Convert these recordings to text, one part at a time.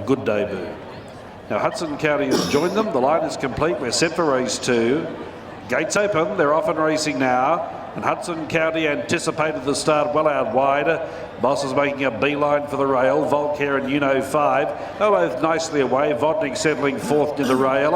good debut. Now Hudson County has joined them. The line is complete. We're set for race 2. Gates open. They're off and racing now. And Hudson County anticipated the start well out wide. Boss is making a beeline for the rail. Volkhere and Uno 5. They're both nicely away. Vodnik settling fourth near the rail.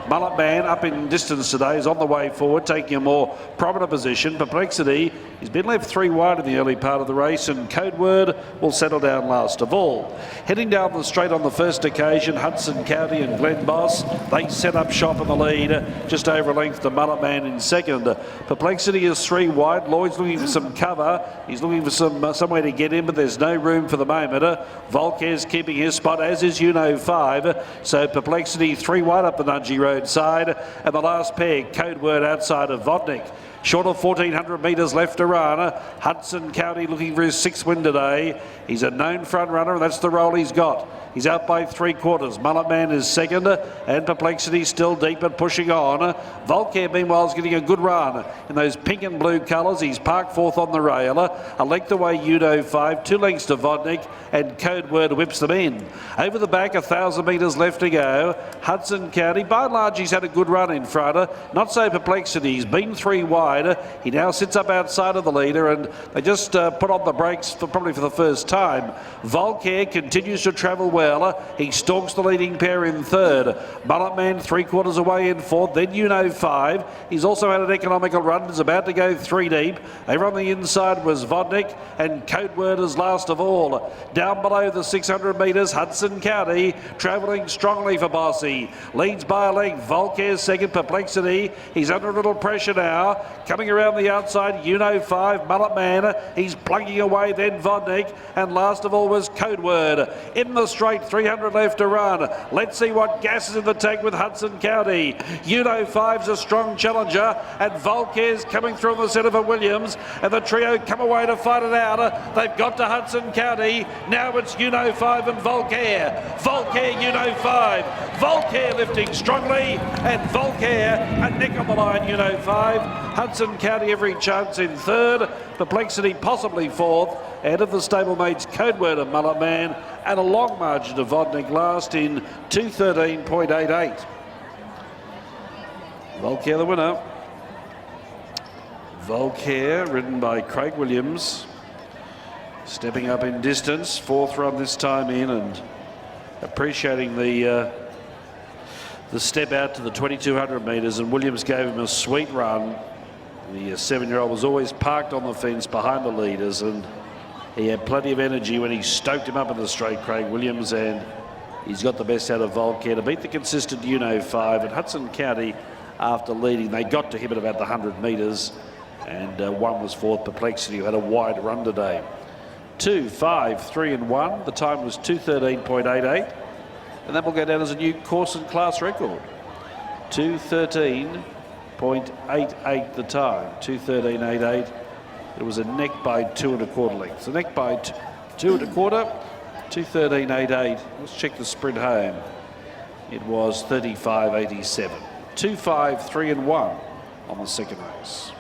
Mullet Man up in distance today is on the way forward, taking a more prominent position. Perplexity, he's been left 3 wide in the early part of the race, and Code Word will settle down last of all. Heading down the straight on the first occasion, Hudson County and Glen Boss, they set up shop in the lead, just over a length to Mullet Man in second. Perplexity is 3 wide. Lloyd's looking for some cover. He's looking for somewhere to get in, but there's no room for the moment. Volkhere's keeping his spot, as is Uno 5. So Perplexity 3 wide up the Nudgee Road side, and the last pair, Code Word outside of Vodnik. Short of 1,400 metres left to run. Hudson County looking for his 6th win today. He's a known front runner, and that's the role he's got. He's out by 3/4. Mullet Man is second, and Perplexity still deep and pushing on. Volkhere, meanwhile, is getting a good run in those pink and blue colours. He's parked fourth on the rail. A length away, Uno 5, 2 lengths to Vodnik, and Code Word whips them in. Over the back, 1,000 metres left to go. Hudson County, by and large, he's had a good run in front. Not so Perplexity. He's been 3 wide. He now sits up outside of the leader, and they just put on the brakes probably for the first time. Volkhere continues to travel well. He stalks the leading pair in third. Mullet Man 3/4 away in fourth, then Uno 5. He's also had an economical run. He's about to go 3 deep. Over on the inside was Vodnik, and Code Word is last of all. Down below the 600 metres, Hudson County travelling strongly for Bossy. Leads by a length. Volkhere second, Perplexity. He's under a little pressure now. Coming around the outside, Uno 5, Mullet Man. He's plugging away, then Vodnik, and last of all was Code Word. In the straight, 300 left to run. Let's see what gas is in the tank with Hudson County. Uno 5's a strong challenger, and Volkhere's coming through on the centre for Williams, and the trio come away to fight it out. They've got to Hudson County. Now it's Uno 5 and Volkhere. Volkhere, Uno 5. Volkhere lifting strongly, and Volkhere a neck on the line, Uno 5. Hudson County every chance in third. Perplexity possibly fourth. And of the stablemates, Code Word and Mullet Man, and a long margin to Vodnik last in 2:13.88. Volkhere the winner. Volkhere, ridden by Craig Williams, stepping up in distance, 4th run this time in, and appreciating the step out to the 2,200 metres, and Williams gave him a sweet run. The 7-year-old was always parked on the fence behind the leaders, and he had plenty of energy when he stoked him up in the straight, Craig Williams, and he's got the best out of Volkhere to beat the consistent Uno 5. And Hudson County, after leading, they got to him at about the 100 metres, and one was fourth, Perplexity, who had a wide run today. 2, 5, 3 and 1. The time was 2:13.88, and that will go down as a new course and class record. 2:13.88 the time, 2:13.88. It was a neck by 2 1/4 lengths. A neck by 2 1/4, 2:13.88. Let's check the sprint home. It was 35.87. 2, 5, 3 and 1 on the second race.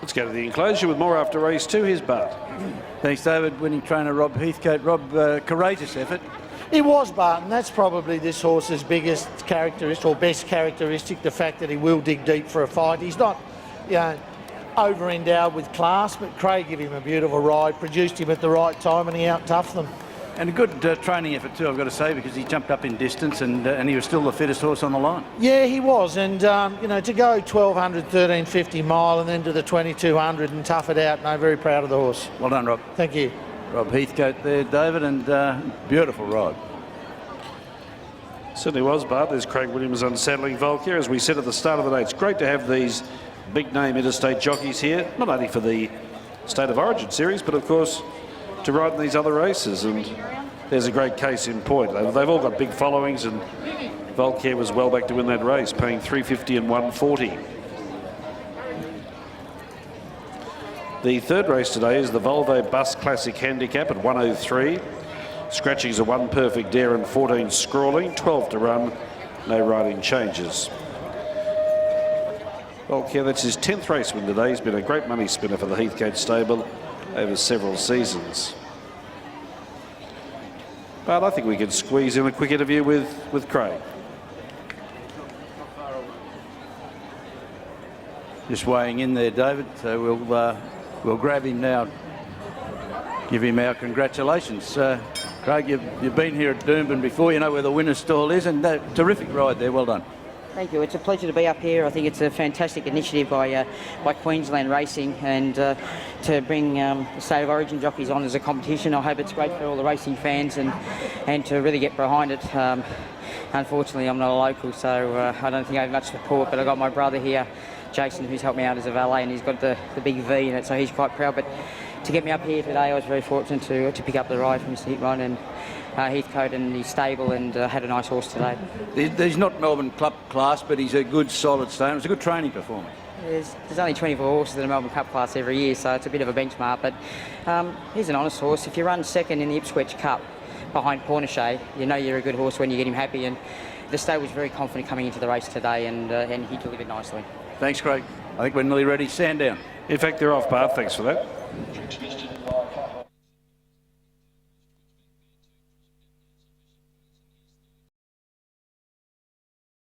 Let's go to the enclosure with more after race 2. Here's Bart. Thanks, David. Winning trainer Rob Heathcote. Rob, courageous effort. He was, Barton. That's probably this horse's biggest characteristic or best characteristic, the fact that he will dig deep for a fight. He's not, over-endowed with class, but Craig gave him a beautiful ride, produced him at the right time, and he out-toughed them. And a good training effort too, I've got to say, because he jumped up in distance and he was still the fittest horse on the line. Yeah, he was, and you know, to go 1200, 1350 mile and then to the 2200 and tough it out, no, very proud of the horse. Well done, Rob. Thank you. Rob Heathcote there, David, and beautiful ride. Certainly was, Bart. There's Craig Williams unsettling Volkhere. As we said at the start of the day, it's great to have these big-name interstate jockeys here, not only for the State of Origin series, but of course to ride in these other races. And there's a great case in point. They've all got big followings, and Volkhere was well back to win that race, paying $3.50 and $1.40. The third race today is the Volvo Bus Classic Handicap at 103. Scratchings are 1 perfect dare and 14 scrawling, 12 to run, no riding changes. Volkhere, that's his 10th race win today. He's been a great money spinner for the Heathcote stable over several seasons. But I think we could squeeze in a quick interview with Craig. Just weighing in there, David, so we'll grab him now, give him our congratulations. Craig, you've been here at Doomben before, you know where the winner's stall is, and terrific ride there, well done. Thank you. It's a pleasure to be up here. I think it's a fantastic initiative by Queensland Racing, and to bring the State of Origin jockeys on as a competition. I hope it's great for all the racing fans and to really get behind it. Unfortunately, I'm not a local, so I don't think I have much support, but I've got my brother here, Jason, who's helped me out as a valet, and he's got the big V in it, so he's quite proud. But to get me up here today, I was very fortunate to pick up the ride from Mr. Hickron and Heathcote and his stable, and had a nice horse today. He's not Melbourne Cup class, but he's a good solid stone. It's a good training performance. There's only 24 horses in the Melbourne Cup class every year, so it's a bit of a benchmark, but he's an honest horse. If you run second in the Ipswich Cup behind Pornichet, you know you're a good horse when you get him happy, and the stable was very confident coming into the race today, and he delivered nicely. Thanks, Craig. I think we're nearly ready. Stand down. In fact, they're off, Bart. Thanks for that.